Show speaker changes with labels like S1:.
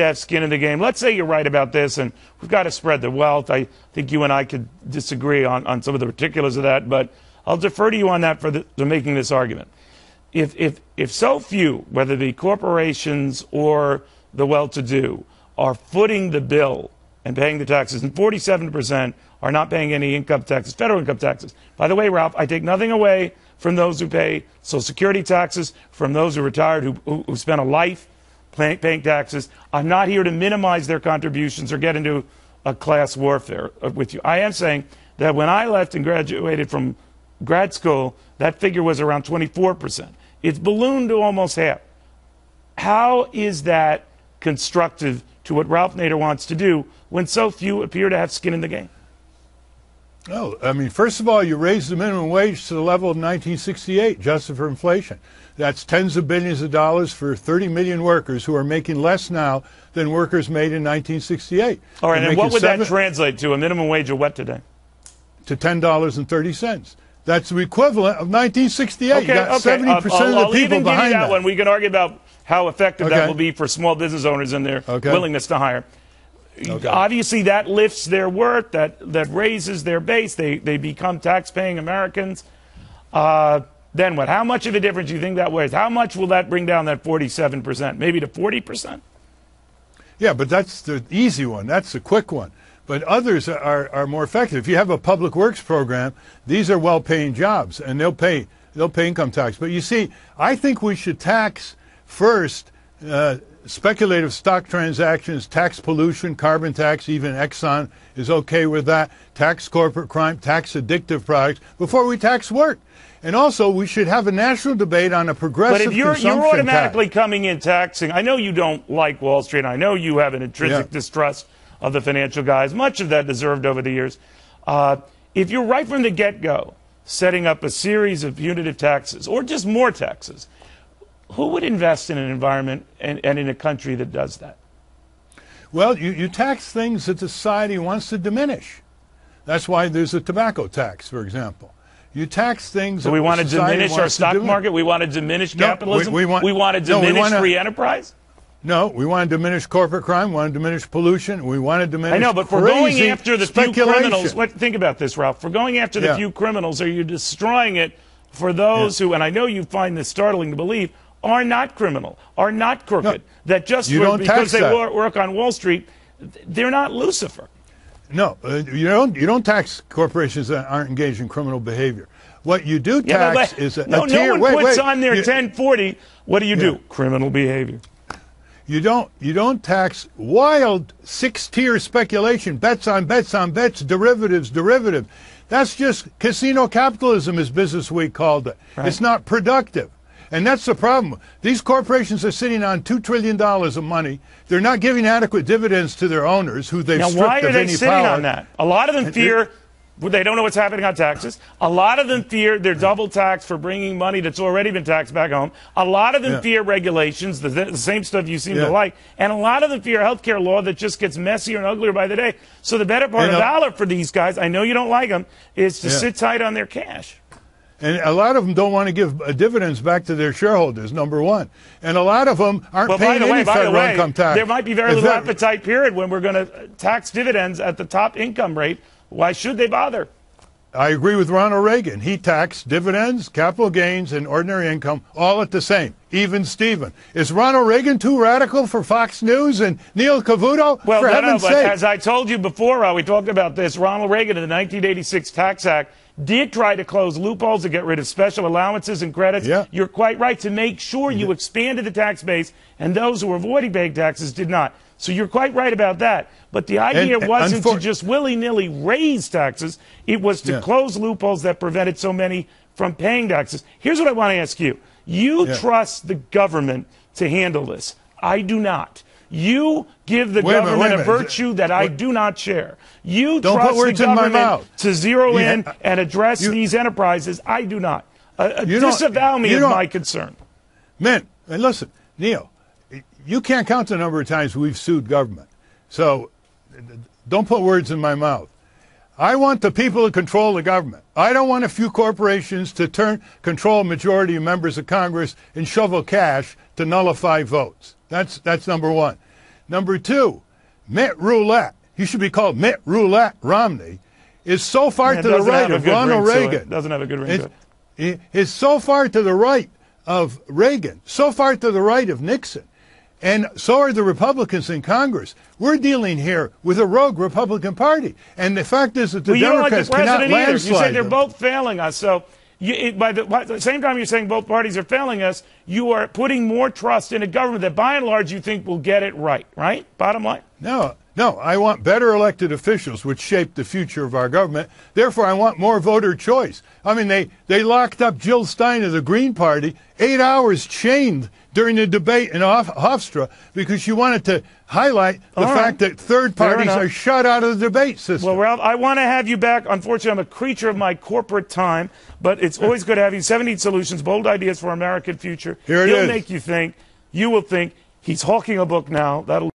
S1: have skin in the game. Let's say you're right about this, and we've got to spread the wealth. I think you and I could disagree on some of the particulars of that, but I'll defer to you on that for making this argument. If so few, whether it be corporations or the well-to-do, are footing the bill and paying the taxes, and 47% are not paying any income taxes, federal income taxes. By the way, Ralph, I take nothing away from those who pay Social Security taxes, from those who are retired, who spent a life paying taxes. I'm not here to minimize their contributions or get into a class warfare with you. I am saying that when I left and graduated from grad school, that figure was around 24%. It's ballooned to almost half. How is that constructive to what Ralph Nader wants to do when so few appear to have skin in the game?
S2: Oh, I mean, first of all, you raise the minimum wage to the level of 1968, adjusted for inflation. That's tens of billions of dollars for 30 million workers who are making less now than workers made in 1968.
S1: All right, and what would that translate to? A minimum wage of what today?
S2: To $10.30. That's the equivalent of 1968.
S1: Okay,
S2: you got 70% of the people behind that.
S1: One. We can argue about how effective that will be for small business owners and their willingness to hire. Obviously, that lifts their worth, that raises their base. They become tax-paying Americans. Then what? How much of a difference do you think that weighs? How much will that bring down that 47%? Maybe to 40%?
S2: Yeah, but that's the easy one. That's the quick one. But others are more effective. If you have a public works program, these are well-paying jobs, and they'll pay income tax. But you see, I think we should tax first speculative stock transactions, tax pollution, carbon tax, even Exxon is okay with that, tax corporate crime, tax addictive products, before we tax work. And also, we should have a national debate on a progressive consumption tax. But if you're automatically
S1: coming in taxing, I know you don't like Wall Street, and I know you have an intrinsic distrust of the financial guys, much of that deserved over the years. If you're right from the get-go setting up a series of punitive taxes, or just more taxes, who would invest in an environment and in a country that does that?
S2: Well, you tax things that society wants to diminish. That's why there's a tobacco tax, for example. You tax things
S1: so we want to diminish our stock market? We want to diminish capitalism? We want to diminish free enterprise?
S2: No, we want to diminish corporate crime. We want to diminish pollution. We want to diminish
S1: I know, but for going after the few criminals, think about this, Ralph. For going after the few criminals, are you destroying it for those who, and I know you find this startling to believe, are not criminal, are not crooked, that just because they work on Wall Street, they're not Lucifer?
S2: No, you don't tax corporations that aren't engaged in criminal behavior. What you do tax is a tier.
S1: No one puts on their 1040. What do you do? Criminal behavior.
S2: You don't tax wild six-tier speculation, bets on bets on bets, derivatives. That's just casino capitalism, as Business Week called it. Right. It's not productive. And that's the problem. These corporations are sitting on $2 trillion of money. They're not giving adequate dividends to their owners, who they've stripped of any power. Now, why are they sitting on that? A lot of them fear they don't know what's happening on taxes. A lot of them fear they're double taxed for bringing money that's already been taxed back home. A lot of them fear regulations, the same stuff you seem to like. And a lot of them fear health care law that just gets messier and uglier by the day. So the better part of valor for these guys, I know you don't like them, is to sit tight on their cash. And a lot of them don't want to give dividends back to their shareholders, number one. And a lot of them aren't paying any federal income tax.
S1: There might be very little appetite, period, when we're going to tax dividends at the top income rate. Why should they bother?
S2: I agree with Ronald Reagan. He taxed dividends, capital gains, and ordinary income all at the same. Even Steven. Is Ronald Reagan too radical for Fox News and Neil Cavuto?
S1: Well, for heaven's sake. As I told you before, we talked about this, Ronald Reagan in the 1986 Tax Act did try to close loopholes to get rid of special allowances and credits. Yeah. You're quite right to make sure you expanded the tax base, and those who were avoiding paying taxes did not. So you're quite right about that. But the idea wasn't to just willy-nilly raise taxes. It was to close loopholes that prevented so many from paying taxes. Here's what I want to ask you. You trust the government to handle this. I do not. You give the government a virtue that I do not share. You trust the government to zero in and address these enterprises. I do not. Disavow me of my concern.
S2: And listen, Neil, you can't count the number of times we've sued government. So don't put words in my mouth. I want the people to control the government. I don't want a few corporations to control a majority of members of Congress and shovel cash to nullify votes. That's number one. Number two, Mitt Roulette, he should be called Mitt Roulette Romney, is so far to the right of Ronald Reagan.
S1: Doesn't have a good ring to it.
S2: Is so far to the right of Reagan, so far to the right of Nixon. And so are the Republicans in Congress. We're dealing here with a rogue Republican Party. And the fact is that the Democrats cannot landslide
S1: You say they're
S2: them.
S1: both failing us. So by the same time you're saying both parties are failing us, you are putting more trust in a government that by and large you think will get it right, right? Bottom line?
S2: No, I want better elected officials which shape the future of our government. Therefore, I want more voter choice. I mean, they locked up Jill Stein of the Green Party, 8 hours chained during the debate in Hofstra because she wanted to highlight the fact that third parties are shut out of the debate system.
S1: Well, Ralph, I want to have you back. Unfortunately, I'm a creature of my corporate time, but it's always good to have you. 17 Solutions, Bold Ideas for American Future.
S2: Here it
S1: He'll
S2: is.
S1: make you think. You will think. He's hawking a book now. That'll